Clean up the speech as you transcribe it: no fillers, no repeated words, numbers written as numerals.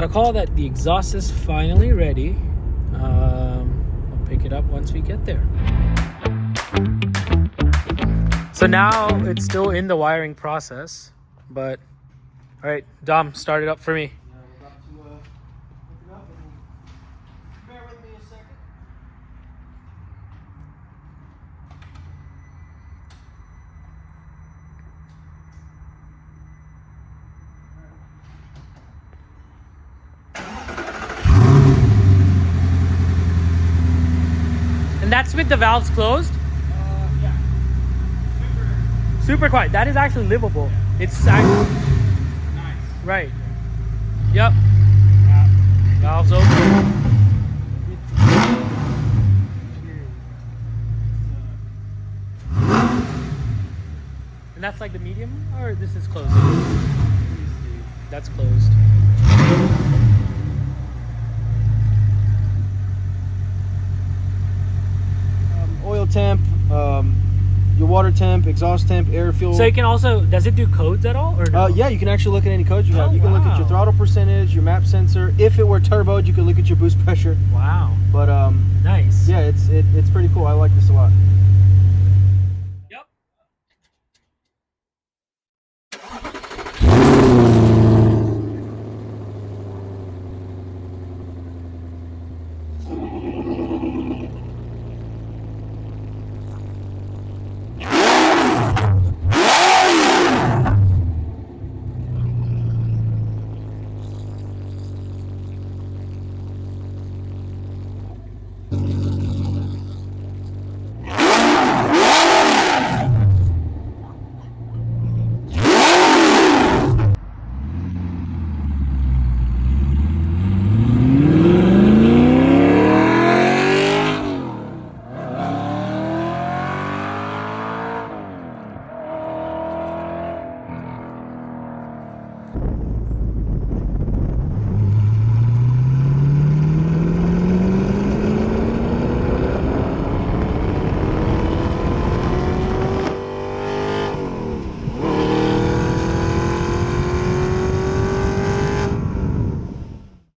a call that the exhaust is finally ready. I'll pick it up once we get there. So now it's still in the wiring process, but all right, Dom, start it up for me. Yeah, we're about to hook it up, and bear with me a second. And that's with the valves closed? Yeah. Super quiet. That is actually livable. It's actually Nice. right. Yep. Valves open. And that's like the medium, or this is closed? That's closed. Oil temp, your water temp, exhaust temp, air fuel. So you can also, does it do codes at all, or no? Yeah, you can actually look at any codes you have. Oh, You can look at your wow. throttle percentage, your map sensor. If it were turboed, you could look at your boost pressure. Wow. But Nice. yeah, it's pretty cool. I like this a lot.